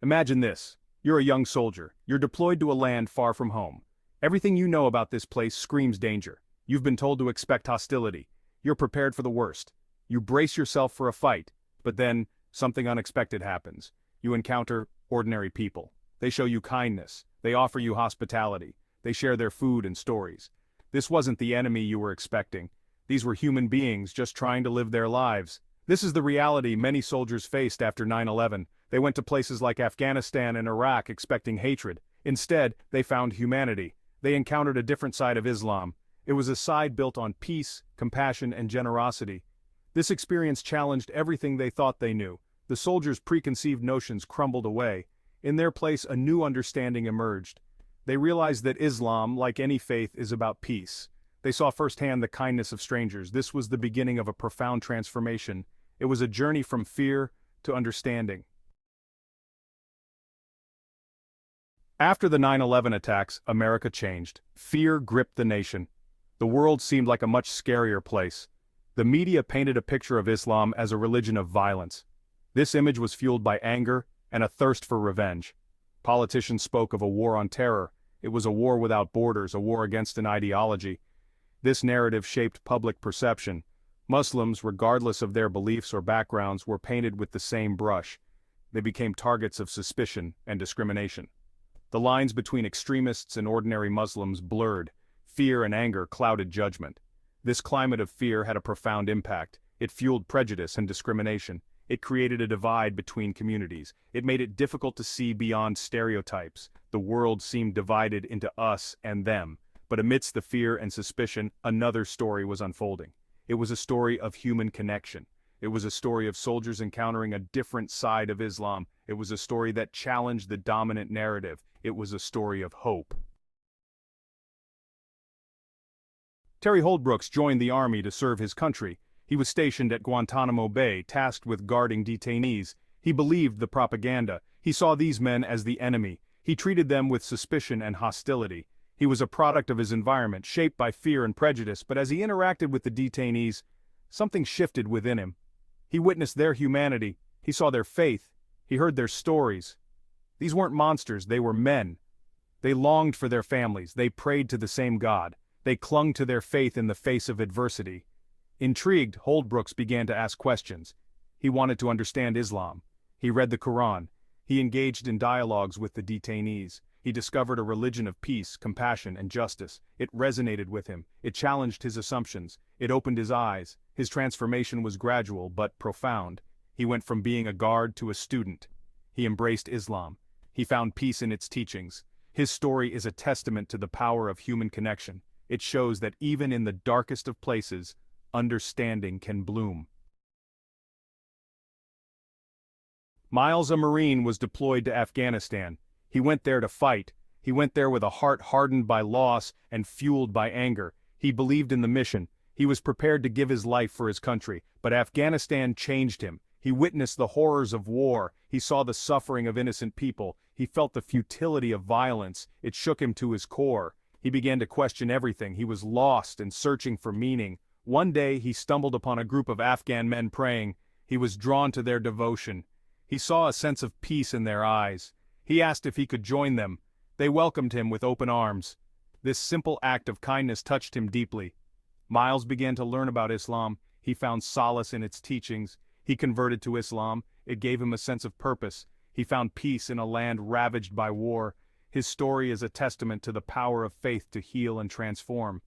Imagine this. You're a young soldier. You're deployed to a land far from home. Everything you know about this place screams danger. You've been told to expect hostility. You're prepared for the worst. You brace yourself for a fight, but then something unexpected happens. You encounter ordinary people. They show you kindness. They offer you hospitality. They share their food and stories. This wasn't the enemy you were expecting. These were human beings just trying to live their lives. This is the reality many soldiers faced after 9/11. They went to places like Afghanistan and Iraq expecting hatred. Instead, they found humanity. They encountered a different side of Islam. It was a side built on peace, compassion, and generosity. This experience challenged everything they thought they knew. The soldiers' preconceived notions crumbled away. In their place, a new understanding emerged. They realized that Islam, like any faith, is about peace. They saw firsthand the kindness of strangers. This was the beginning of a profound transformation. It was a journey from fear to understanding. After the 9/11 attacks, America changed. Fear gripped the nation. The world seemed like a much scarier place. The media painted a picture of Islam as a religion of violence. This image was fueled by anger and a thirst for revenge. Politicians spoke of a war on terror. It was a war without borders, a war against an ideology. This narrative shaped public perception. Muslims, regardless of their beliefs or backgrounds, were painted with the same brush. They became targets of suspicion and discrimination. The lines between extremists and ordinary Muslims blurred. Fear and anger clouded judgment. This climate of fear had a profound impact. It fueled prejudice and discrimination. It created a divide between communities. It made it difficult to see beyond stereotypes. The world seemed divided into us and them. But amidst the fear and suspicion, another story was unfolding. It was a story of human connection. It was a story of soldiers encountering a different side of Islam. It was a story that challenged the dominant narrative. It was a story of hope. Terry Holdbrooks joined the army to serve his country. He was stationed at Guantanamo Bay, tasked with guarding detainees. He believed the propaganda. He saw these men as the enemy. He treated them with suspicion and hostility. He was a product of his environment, shaped by fear and prejudice, but as he interacted with the detainees, something shifted within him. He witnessed their humanity. He saw their faith. He heard their stories. These weren't monsters, they were men. They longed for their families. They prayed to the same God. They clung to their faith in the face of adversity. Intrigued, Holdbrooks began to ask questions. He wanted to understand Islam. He read the Quran. He engaged in dialogues with the detainees. He discovered a religion of peace, compassion, and justice. It resonated with him. It challenged his assumptions. It opened his eyes. His transformation was gradual but profound. He went from being a guard to a student. He embraced Islam. He found peace in its teachings. His story is a testament to the power of human connection. It shows that even in the darkest of places, understanding can bloom. Miles, a Marine, was deployed to Afghanistan. He went there to fight. He went there with a heart hardened by loss and fueled by anger. He believed in the mission. He was prepared to give his life for his country, but Afghanistan changed him. He witnessed the horrors of war. He saw the suffering of innocent people. He felt the futility of violence. It shook him to his core. He began to question everything. He was lost and searching for meaning. One day he stumbled upon a group of Afghan men praying. He was drawn to their devotion. He saw a sense of peace in their eyes. He asked if he could join them. They welcomed him with open arms. This simple act of kindness touched him deeply. Miles began to learn about Islam. He found solace in its teachings. He converted to Islam. It gave him a sense of purpose. He found peace in a land ravaged by war. His story is a testament to the power of faith to heal and transform.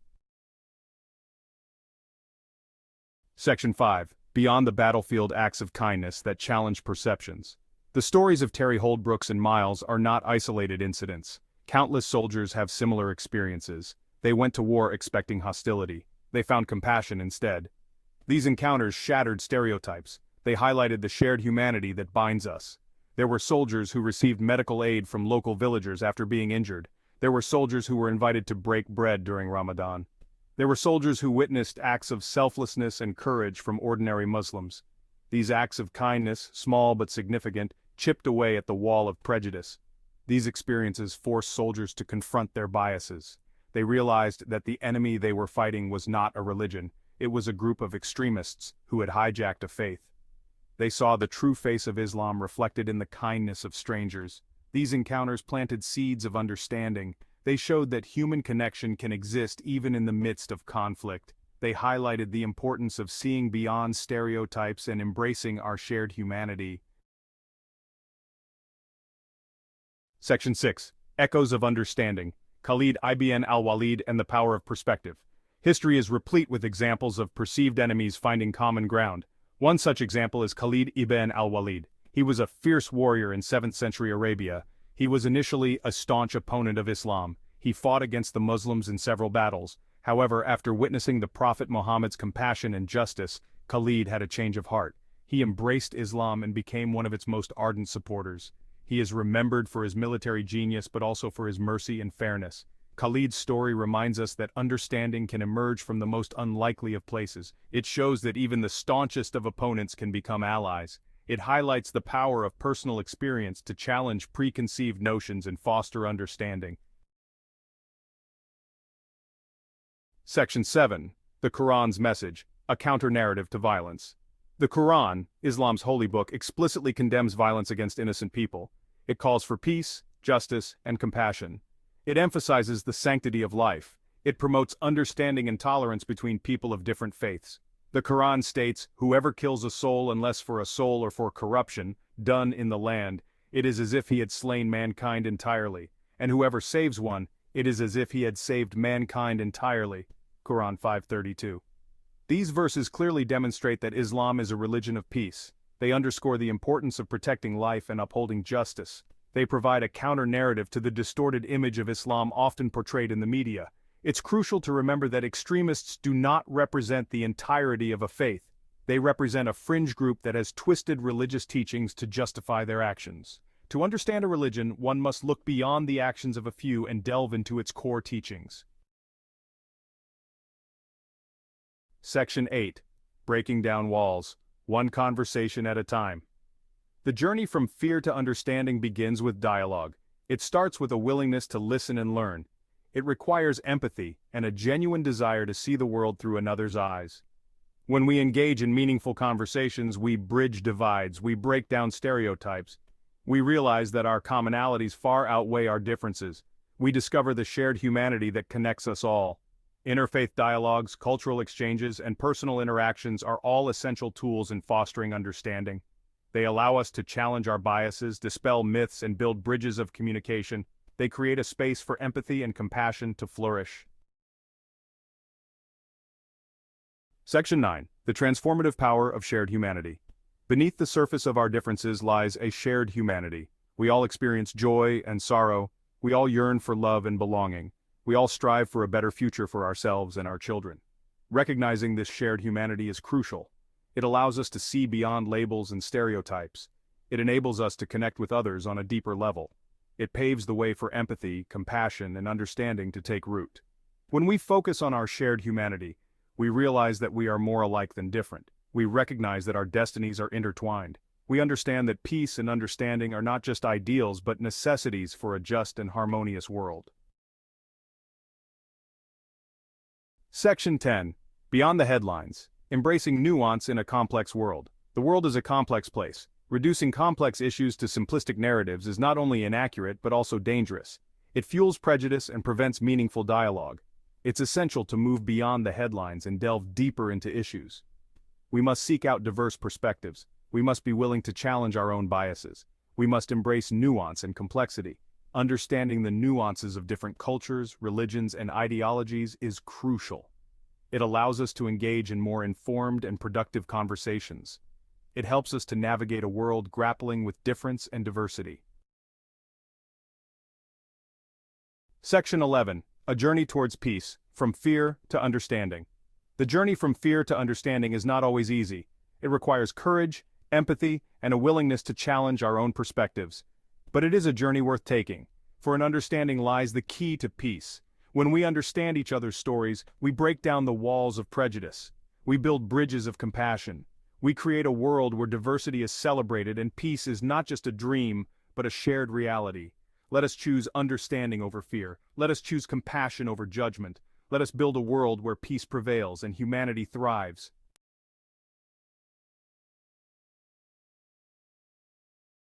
Section 5. Beyond the battlefield acts of kindness that challenge perceptions. The stories of Terry Holdbrooks and Miles are not isolated incidents. Countless soldiers have similar experiences. They went to war expecting hostility. They found compassion instead. These encounters shattered stereotypes. They highlighted the shared humanity that binds us. There were soldiers who received medical aid from local villagers after being injured. There were soldiers who were invited to break bread during Ramadan. There were soldiers who witnessed acts of selflessness and courage from ordinary Muslims. These acts of kindness, small but significant, chipped away at the wall of prejudice. These experiences forced soldiers to confront their biases. They realized that the enemy they were fighting was not a religion. It was a group of extremists who had hijacked a faith. They saw the true face of Islam reflected in the kindness of strangers. These encounters planted seeds of understanding. They showed that human connection can exist even in the midst of conflict. They highlighted the importance of seeing beyond stereotypes and embracing our shared humanity. Section 6. Echoes of Understanding. Khalid ibn al-Walid and the Power of Perspective. History is replete with examples of perceived enemies finding common ground. One such example is Khalid ibn al-Walid. He was a fierce warrior in 7th century Arabia. He was initially a staunch opponent of Islam. He fought against the Muslims in several battles. However, after witnessing the Prophet Muhammad's compassion and justice, Khalid had a change of heart. He embraced Islam and became one of its most ardent supporters. He is remembered for his military genius but also for his mercy and fairness. Khalid's story reminds us that understanding can emerge from the most unlikely of places. It shows that even the staunchest of opponents can become allies. It highlights the power of personal experience to challenge preconceived notions and foster understanding. Section 7. The Quran's Message, a counter-narrative to violence. The Quran, Islam's holy book, explicitly condemns violence against innocent people. It calls for peace, justice, and compassion. It emphasizes the sanctity of life. It promotes understanding and tolerance between people of different faiths. The Quran states, "Whoever kills a soul unless for a soul or for corruption, done in the land, it is as if he had slain mankind entirely. And whoever saves one, it is as if he had saved mankind entirely." Quran 5:32. These verses clearly demonstrate that Islam is a religion of peace. They underscore the importance of protecting life and upholding justice. They provide a counter-narrative to the distorted image of Islam often portrayed in the media. It's crucial to remember that extremists do not represent the entirety of a faith. They represent a fringe group that has twisted religious teachings to justify their actions. To understand a religion, one must look beyond the actions of a few and delve into its core teachings. Section 8. Breaking down walls, one conversation at a time. The journey from fear to understanding begins with dialogue. It starts with a willingness to listen and learn. It requires empathy and a genuine desire to see the world through another's eyes. When we engage in meaningful conversations, we bridge divides, we break down stereotypes. We realize that our commonalities far outweigh our differences. We discover the shared humanity that connects us all. Interfaith dialogues, cultural exchanges, and personal interactions are all essential tools in fostering understanding. They allow us to challenge our biases, dispel myths, and build bridges of communication. They create a space for empathy and compassion to flourish. Section 9. The transformative power of shared humanity. Beneath the surface of our differences lies a shared humanity. We all experience joy and sorrow. We all yearn for love and belonging. We all strive for a better future for ourselves and our children. Recognizing this shared humanity is crucial. It allows us to see beyond labels and stereotypes. It enables us to connect with others on a deeper level. It paves the way for empathy, compassion, and understanding to take root. When we focus on our shared humanity, we realize that we are more alike than different. We recognize that our destinies are intertwined. We understand that peace and understanding are not just ideals but necessities for a just and harmonious world. Section 10. Beyond the headlines. Embracing nuance in a complex world. The world is a complex place. Reducing complex issues to simplistic narratives is not only inaccurate but also dangerous. It fuels prejudice and prevents meaningful dialogue. It's essential to move beyond the headlines and delve deeper into issues. We must seek out diverse perspectives. We must be willing to challenge our own biases. We must embrace nuance and complexity. Understanding the nuances of different cultures, religions, and ideologies is crucial. It allows us to engage in more informed and productive conversations. It helps us to navigate a world grappling with difference and diversity. Section 11. A journey towards peace, from fear to understanding. The journey from fear to understanding is not always easy. It requires courage, empathy, and a willingness to challenge our own perspectives. But it is a journey worth taking, for in understanding lies the key to peace. When we understand each other's stories, we break down the walls of prejudice. We build bridges of compassion. We create a world where diversity is celebrated and peace is not just a dream, but a shared reality. Let us choose understanding over fear. Let us choose compassion over judgment. Let us build a world where peace prevails and humanity thrives.